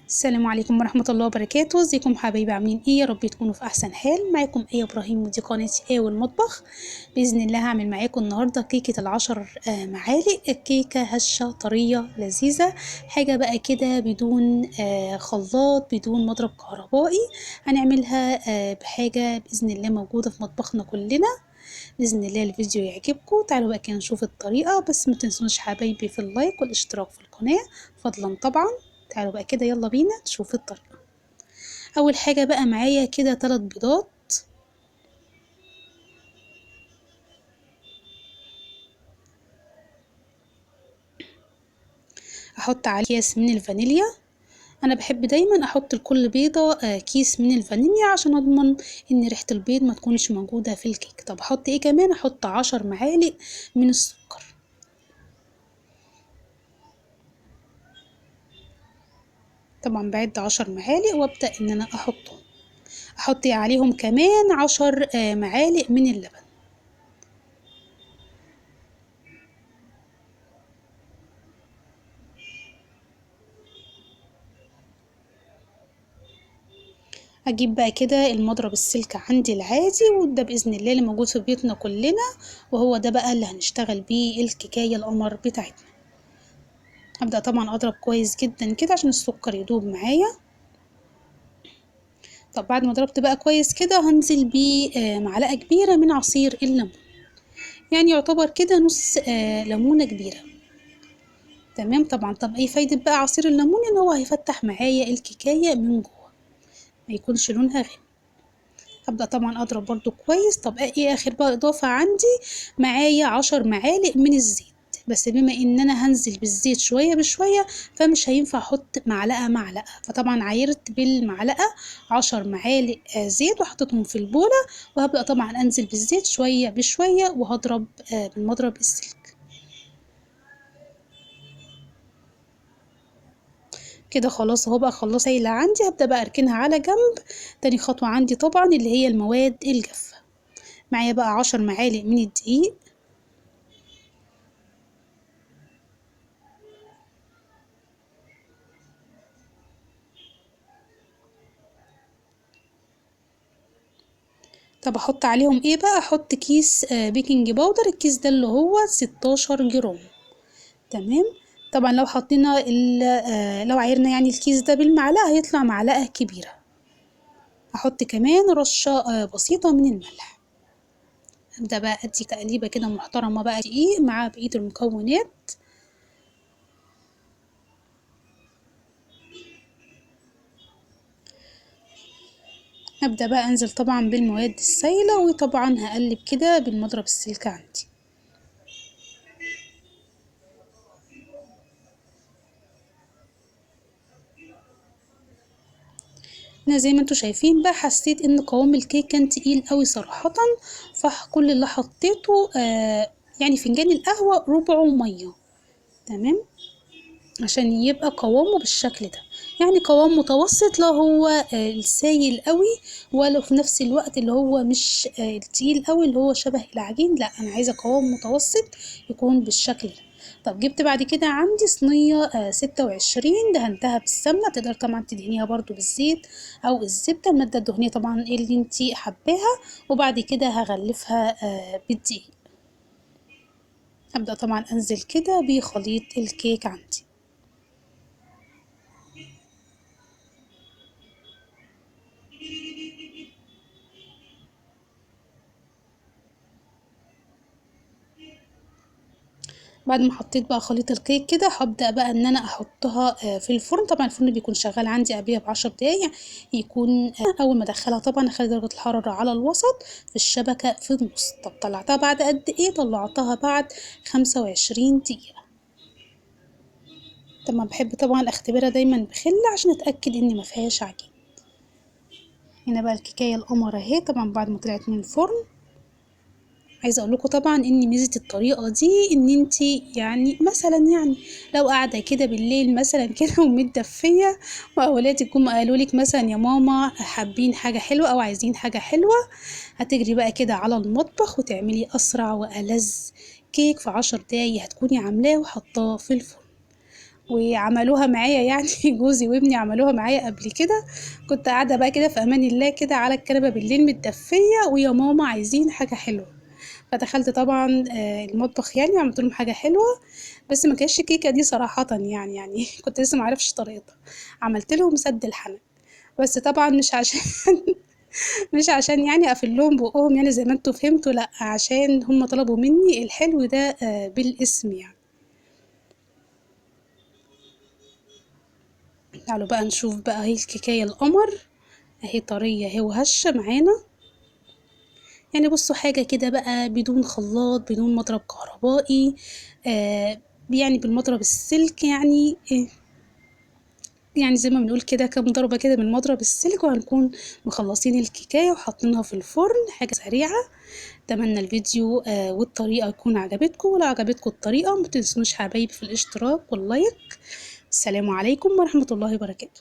السلام عليكم ورحمة الله وبركاته. ازيكم حبايبي؟ عاملين ايه؟ يا رب تكونوا في احسن حال. معاكم ايه ابراهيم ودي قناتي ايه والمطبخ. باذن الله هعمل معاكم النهارده كيكة العشر معالق. الكيكة هشة طرية لذيذة، حاجة بقى كده بدون خلاط، بدون مضرب كهربائي. هنعملها بحاجة باذن الله موجودة في مطبخنا كلنا. باذن الله الفيديو يعجبكم. تعالوا بقى كده نشوف الطريقة، بس ما تنسونش حبايبي في اللايك والاشتراك في القناة فضلا طبعا. تعالوا بقى كده يلا بينا نشوف الطريقة. اول حاجة بقى معايا كده 3 بيضات، احط عليه كيس من الفانيليا. انا بحب دايما احط لكل بيضة كيس من الفانيليا عشان اضمن ان ريحة البيض ما تكونش موجودة في الكيك. طب احط ايه كمان؟ احط 10 معالق من السكر. طبعا بعد 10 معالق وابدأ ان انا احط عليهم كمان 10 معالق من اللبن. اجيب بقى كده المضرب السلك عندي العادي، وده باذن الله اللي موجود في بيوتنا كلنا، وهو ده بقى اللي هنشتغل بيه الكيكايه القمر بتاعتنا. هبدا طبعا اضرب كويس جدا كده عشان السكر يدوب معايا. طب بعد ما ضربت بقى كويس كده هنزل بيه معلقه كبيره من عصير الليمون، يعني يعتبر كده نص ليمونه كبيره. تمام. طبعا طب ايه فايده بقى عصير الليمون؟ ان هو هيفتح معايا الكيكايه من جوه، ما يكونش لونها غامق. هبدأ طبعا اضرب برضو كويس. طب ايه اخر بقى اضافة عندي؟ معايا 10 معالق من الزيت، بس بما ان انا هنزل بالزيت شوية بشوية فمش هينفع احط معلقة معلقة، فطبعا عايرت بالمعلقة 10 معالق زيت وحطيتهم في البولة، وهبدأ طبعا انزل بالزيت شوية بشوية وهضرب بالمضرب السلك. كده خلاص اهو بقى خلصت سايلة عندي. هبدأ بقى اركنها على جنب. تاني خطوة عندي طبعا اللي هي المواد الجافة. معايا بقى 10 معالق من الدقيق، طب احط عليهم ايه بقى؟ احط كيس بيكنج باودر. الكيس ده اللي هو 16 جرام. تمام. طبعا لو حطينا لو عايرنا يعني الكيس ده بالمعلقة هيطلع معلقة كبيرة. احط كمان رشة بسيطة من الملح. ابدأ بقى ادي تقليبة كده محترمة بقى دقيق مع بقية المكونات. ابدأ بقى انزل طبعا بالمواد السائلة، وطبعا هقلب كده بالمضرب السلك عندي. انا زي ما انتوا شايفين بقى حسيت ان قوام الكيك كان تقيل قوي صراحة، فكل اللي حطيته يعني فنجان القهوة ربعه مية. تمام. عشان يبقى قوامه بالشكل ده، يعني قوام متوسط، لا هو السايل قوي ولا في نفس الوقت اللي هو مش التقيل قوي اللي هو شبه العجين. لا انا عايزة قوام متوسط يكون بالشكل ده. طب جبت بعد كده عندي صينية 26 دهنتها بالسمنة. تقدر طبعا تدهنيها برضو بالزيت او الزبدة، المادة الدهنية طبعا اللي انتي حباها. وبعد كده هغلفها بالدقيق. هبدأ طبعا انزل كده بخليط الكيك عندي. بعد ما حطيت بقى خليط الكيك كده هبدأ بقى ان انا احطها في الفرن. طبعا الفرن بيكون شغال عندي قبلها ب10 دقايق، يكون اول ما ادخلها طبعا اخلي درجة الحرارة على الوسط في الشبكة في النص. طب طلعتها بعد قد ايه؟ طلعتها بعد 25 دقيقة. طبعا بحب طبعا اختبرها دايما بخل عشان اتأكد ان ما فيهاش عجين. هنا بقى الكيكاية القمر اهي طبعا بعد ما طلعت من الفرن. عايزه اقول لكم طبعا ان ميزه الطريقه دي ان انتي يعني مثلا يعني لو قاعده كده بالليل مثلا كده ومتدفيه واولادك جم قالوا لك مثلا يا ماما حابين حاجه حلوه او عايزين حاجه حلوه، هتجري بقى كده على المطبخ وتعملي اسرع والذ كيك في 10 دقايق هتكوني عاملاه وحطاه في الفرن. وعملوها معايا يعني جوزي وابني عملوها معايا قبل كده. كنت قاعدة بقى كده في أمان الله كده على الكنبة بالليل متدفية، ويا ماما عايزين حاجة حلوة. فدخلت طبعا المطبخ يعني وعملت لهم حاجة حلوة، بس ما كانتش كيكة دي صراحة يعني كنت لسه معرفش طريقتها. عملت لهم سد الحنك، بس طبعا مش عشان مش عشان يعني اقفل لهم بقهم يعني زي ما انتوا فهمتوا، لا عشان هم طلبوا مني الحلو ده بالاسم يعني. تعالوا بقى نشوف بقى اهي الكيكايه القمر، اهي طريه اهي وهشه معانا. يعني بصوا حاجه كده بقى بدون خلاط بدون مضرب كهربائي، آه يعني بالمضرب السلك يعني يعني زي ما بنقول كده كام ضربة كده من مضرب السلك وهنكون مخلصين الكيكاية وحاطينها في الفرن، حاجة سريعة. اتمنى الفيديو والطريقة تكون عجبتكم، ولو عجبتكم الطريقة متنسونوش حبايبي في الاشتراك واللايك. السلام عليكم ورحمة الله وبركاته.